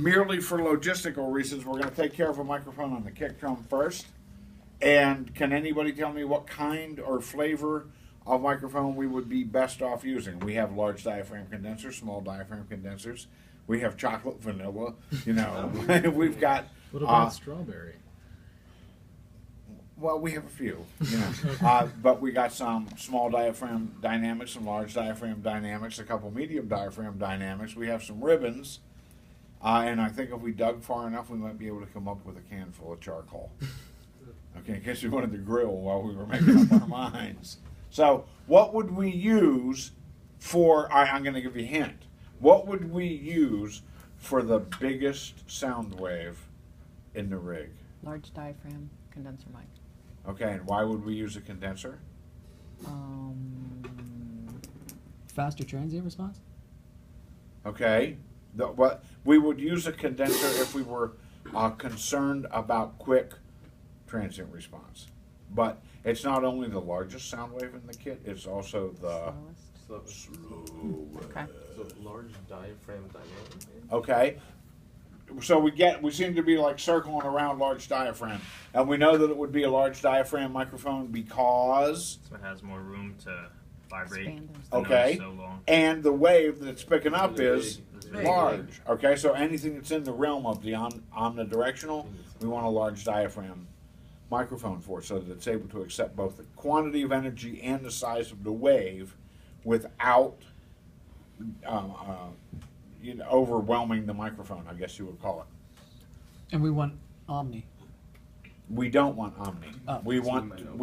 Merely for logistical reasons, we're going to take care of a microphone on the kick drum first. And can anybody tell me what kind or flavor of microphone we would be best off using? We have large diaphragm condensers, small diaphragm condensers. We have chocolate, vanilla, you know. We've got... What about strawberry? Well, we have a few, you know. But we got some small diaphragm dynamics, some large diaphragm dynamics, a couple medium diaphragm dynamics. We have some ribbons. And I think if we dug far enough, we might be able to come up with a can full of charcoal. Okay, in case we wanted to grill while we were making up our minds. So, what would we use for, I'm going to give you a hint. What would we use for the biggest sound wave in the rig? Large diaphragm condenser mic. Okay, and why would we use a condenser? Faster transient response? Okay. What we would use a condenser if we were concerned about quick transient response. But it's not only the largest sound wave in the kit, it's also the slow. Okay. So large diaphragm dynamic. Okay. So we seem to be like circling around large diaphragm. And we know that it would be a large diaphragm microphone because... So it has more room to vibrate. Expand Okay. So long. And the wave that it's picking up is Big. large. Okay, so anything that's in the realm of the omnidirectional, we want a large diaphragm microphone for it so that it's able to accept both the quantity of energy and the size of the wave without overwhelming the microphone, I guess you would call it. And we want omni. We don't want omni. Oh. We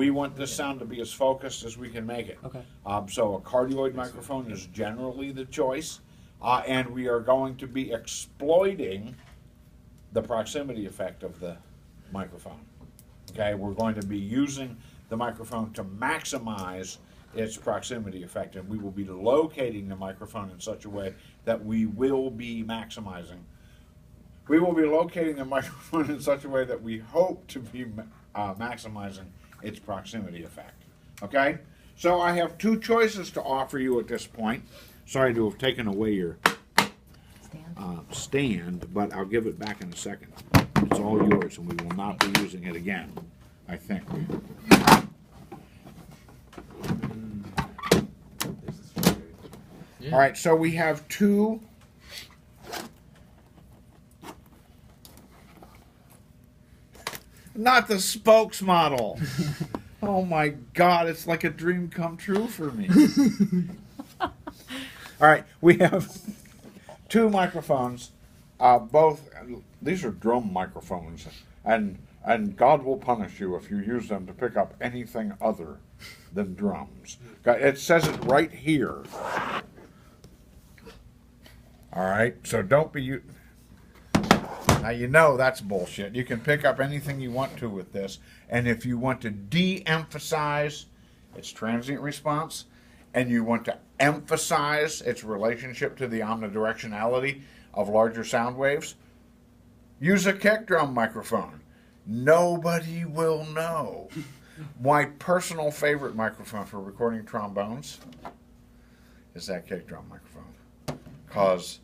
want this sound to be as focused as we can make it. Okay. So a cardioid microphone is generally the choice, and we are going to be exploiting the proximity effect of the microphone. Okay, we're going to be using the microphone to maximize its proximity effect, and we will be locating the microphone in such a way that we will be maximizing. We will be locating the microphone in such a way that we hope to be maximizing its proximity effect. Okay? So I have two choices to offer you at this point. Sorry to have taken away your stand, but I'll give it back in a second. It's all yours, and we will not be using it again, I think. Yeah. All right, so we have two. Not the spokes model. Oh my God, it's like a dream come true for me. All right, we have two microphones. Both, these are drum microphones, and God will punish you if you use them to pick up anything other than drums. It says it right here. All right, so don't be... Now you know that's bullshit. You can pick up anything you want to with this, and if you want to de-emphasize its transient response, and you want to emphasize its relationship to the omnidirectionality of larger sound waves, use a kick drum microphone. Nobody will know. My personal favorite microphone for recording trombones is that kick drum microphone, because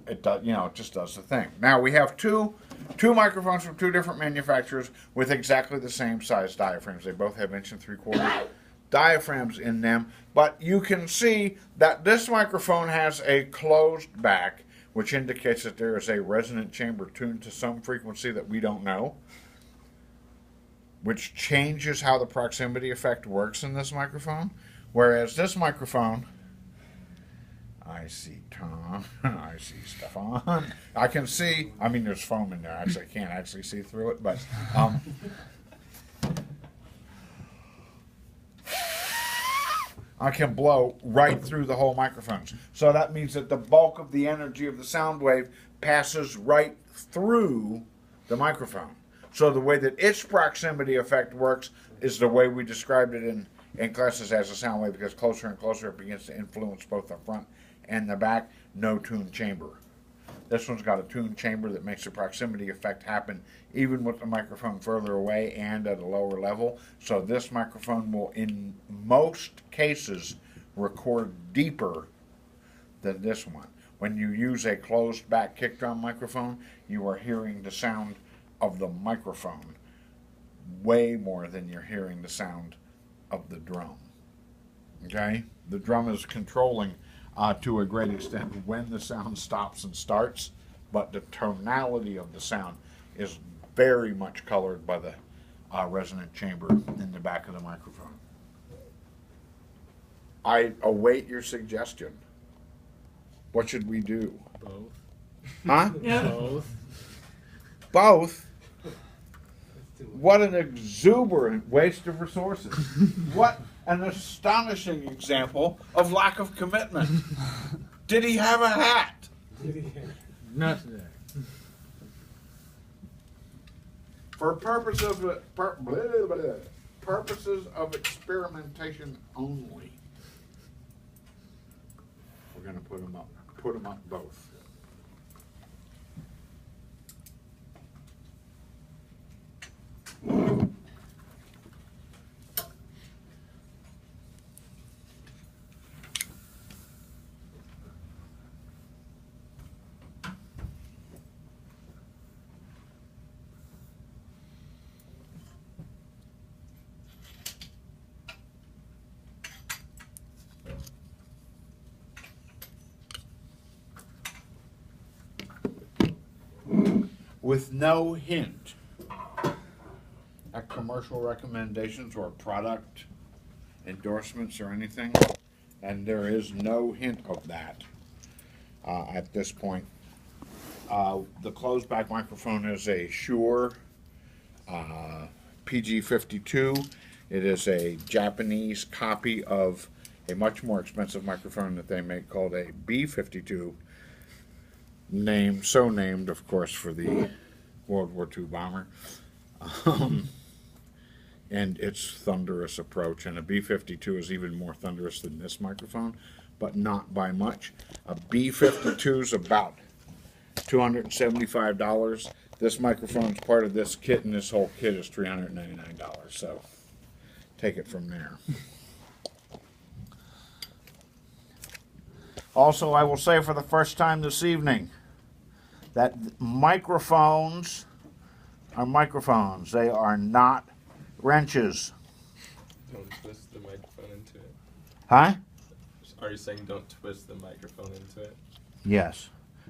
it does, it just does the thing. Now we have two microphones from two different manufacturers with exactly the same size diaphragms. They both have 1 3/4 diaphragms in them, but you can see that this microphone has a closed back, which indicates that there is a resonant chamber tuned to some frequency that we don't know, which changes how the proximity effect works in this microphone. Whereas this microphone, I see Tom, I see Stefan, I can see, there's foam in there, actually I can't actually see through it, but I can blow right through the whole microphones. So that means that the bulk of the energy of the sound wave passes right through the microphone. So the way that its proximity effect works is the way we described it in classes as a sound wave, because closer and closer it begins to influence both the front and the back. No tuned chamber. This one's got a tuned chamber that makes the proximity effect happen even with the microphone further away and at a lower level. So this microphone will, in most cases, record deeper than this one. When you use a closed back kick drum microphone, you are hearing the sound of the microphone way more than you're hearing the sound of the drum. Okay? The drum is controlling to a great extent when the sound stops and starts, but the tonality of the sound is very much colored by the resonant chamber in the back of the microphone. I await your suggestion. What should we do? Both. Huh? Both. Both? What an exuberant waste of resources. What an astonishing example of lack of commitment. Did he have a hat? Not today. For purposes of experimentation only. We're going to put them up. Put them up both. With no hint at commercial recommendations or product endorsements or anything, and there is no hint of that at this point. The closed back microphone is a Shure PG52. It is a Japanese copy of a much more expensive microphone that they make called a B52. So named, of course, for the World War II bomber, and its thunderous approach. And a B52 is even more thunderous than this microphone, but not by much. A B52 is about $275. This microphone is part of this kit, and this whole kit is $399. So take it from there. Also, I will say for the first time this evening that microphones are microphones. They are not wrenches. Don't twist the microphone into it. Huh? Are you saying don't twist the microphone into it? Yes.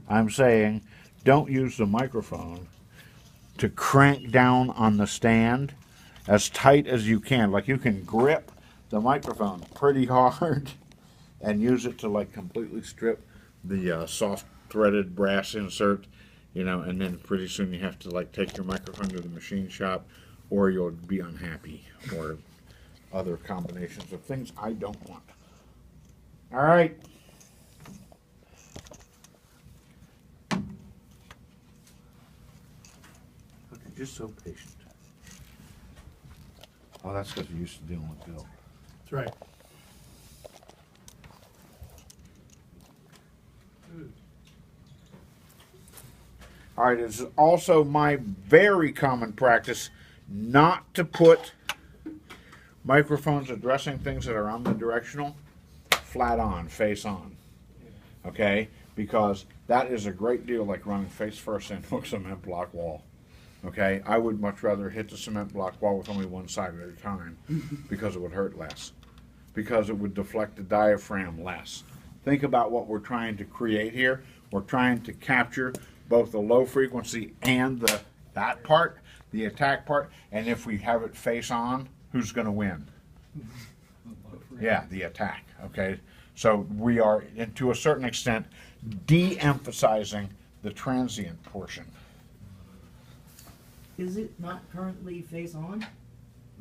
I'm saying don't use the microphone to crank down on the stand as tight as you can. Like you can grip the microphone pretty hard and use it to like completely strip the soft threaded brass insert, you know, and then pretty soon you have to like take your microphone to the machine shop or you'll be unhappy, or other combinations of things I don't want. All right. You're just so patient. Oh, that's because you're used to dealing with Bill. That's right. All right, it's also my very common practice not to put microphones addressing things that are omnidirectional flat on, face on. Okay? Because that is a great deal like running face first into a cement block wall. Okay? I would much rather hit the cement block wall with only one side at a time because it would hurt less. Because it would deflect the diaphragm less. Think about what we're trying to create here. We're trying to capture both the low frequency and that part, the attack part, and if we have it face on, who's going to win? Yeah, the attack, okay? So we are, and to a certain extent, de-emphasizing the transient portion. Is it not currently face on?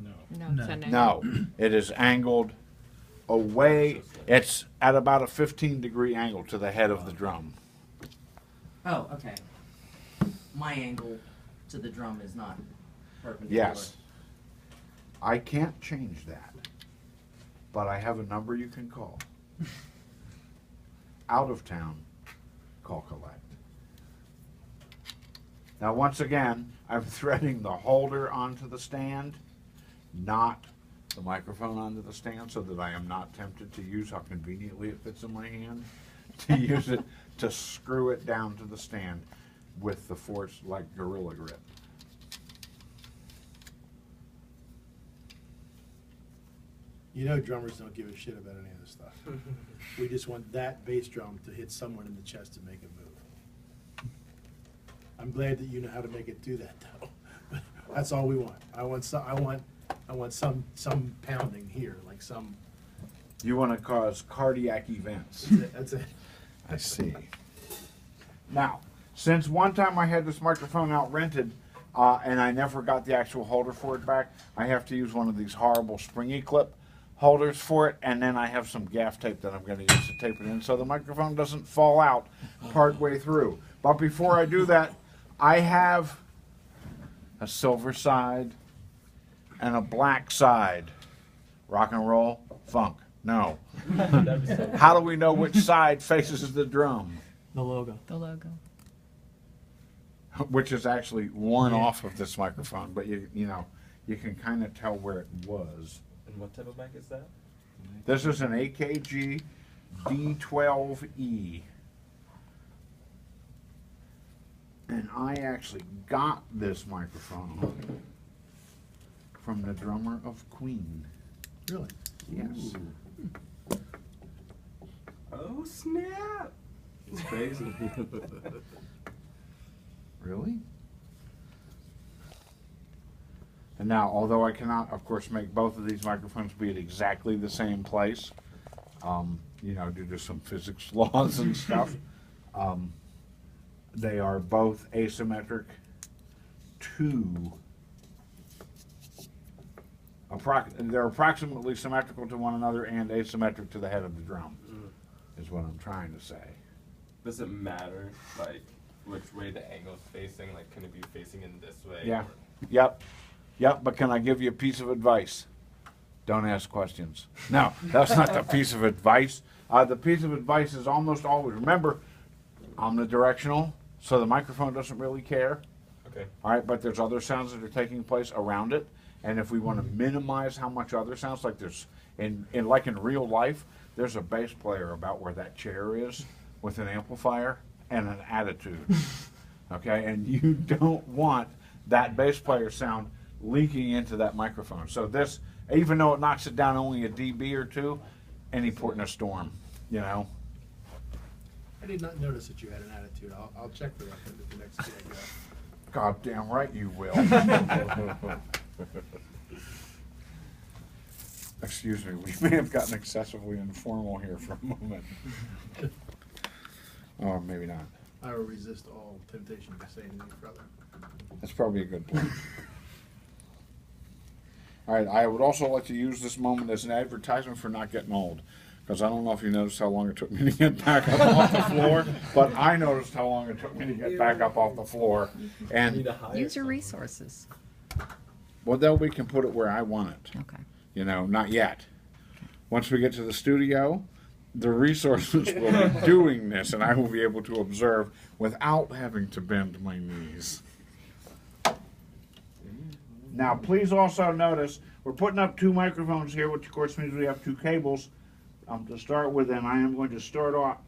No. No, No. it's an No, it is angled away. It's at about a 15-degree angle to the head of the drum. Oh, okay. My angle to the drum is not perpendicular. Yes. I can't change that, but I have a number you can call. Out of town, call collect. Now, once again, I'm threading the holder onto the stand, not the microphone onto the stand, so that I am not tempted to use how conveniently it fits in my hand. to use it to screw it down to the stand with the force like Gorilla Grip. You know drummers don't give a shit about any of this stuff. We just want that bass drum to hit someone in the chest to make it move. I'm glad that you know how to make it do that though. But that's all we want. I want some pounding here, like some, You want to cause cardiac events. that's it. I see. Now, since one time I had this microphone out rented, and I never got the actual holder for it back, I have to use one of these horrible springy clip holders for it, and then I have some gaff tape that I'm going to use to tape it in so the microphone doesn't fall out part way through. But before I do that, I have a silver side and a black side. Rock and roll, funk. No. That'd be so How do we know which side faces the drum? The logo. The logo. Which is actually worn Yeah. off of this microphone, but you know, you can kind of tell where it was. And what type of mic is that? This is an AKG D12E. And I actually got this microphone from the drummer of Queen. Really? Yes. Oh snap! It's crazy. Really? And now, although I cannot, of course, make both of these microphones be at exactly the same place, you know, due to some physics laws and stuff, they are both asymmetric to they're approximately symmetrical to one another and asymmetric to the head of the drum, is what I'm trying to say. Does it matter, like, which way the angle's facing? Like, can it be facing in this way? Yeah. or- Yep. Yep, but can I give you a piece of advice? Don't ask questions. No, that's not the piece of advice. The piece of advice is almost always, remember, omnidirectional, so the microphone doesn't really care. Okay. All right, but there's other sounds that are taking place around it, and if we want to minimize how much other sounds, like there's in real life, there's a bass player about where that chair is with an amplifier and an attitude. Okay, and you don't want that bass player sound leaking into that microphone. So this, even though it knocks it down only a dB or two, any port in a storm, you know. I did not notice that you had an attitude. I'll check for that at the next gig. God damn right you will. Excuse me, we may have gotten excessively informal here for a moment. Or maybe not. I will resist all temptation to say anything further. That's probably a good point. All right, I would also like to use this moment as an advertisement for not getting old. Because I don't know if you noticed how long it took me to get back up off the floor, but I noticed how long it took me to get back up off the floor. Need And, to hire Use your someone. resources. well, then we can put it where I want it. Okay. You know, not yet. Once we get to the studio, the resources will be doing this, and I will be able to observe without having to bend my knees. Now, please also notice, we're putting up two microphones here, which of course means we have two cables to start with, and I am going to start off,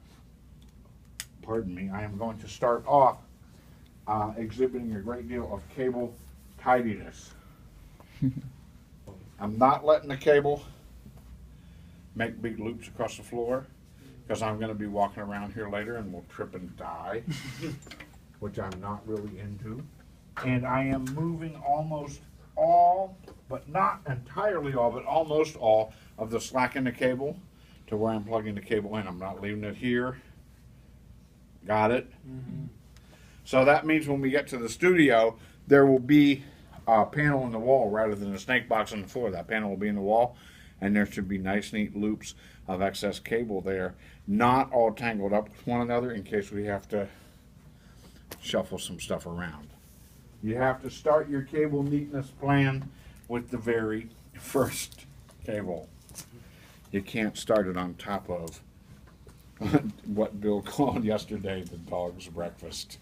pardon me, I am going to start off exhibiting a great deal of cable tidiness. I'm not letting the cable make big loops across the floor, because I'm going to be walking around here later and we'll trip and die, which I'm not really into. And I am moving almost all, but not entirely all, but almost all of the slack in the cable to where I'm plugging the cable in. I'm not leaving it here. Got it? So that means when we get to the studio, there will be a panel in the wall rather than a snake box on the floor. That panel will be in the wall, and there should be nice, neat loops of excess cable there, not all tangled up with one another in case we have to shuffle some stuff around. You have to start your cable neatness plan with the very first cable. You can't start it on top of what Bill called yesterday the dog's breakfast.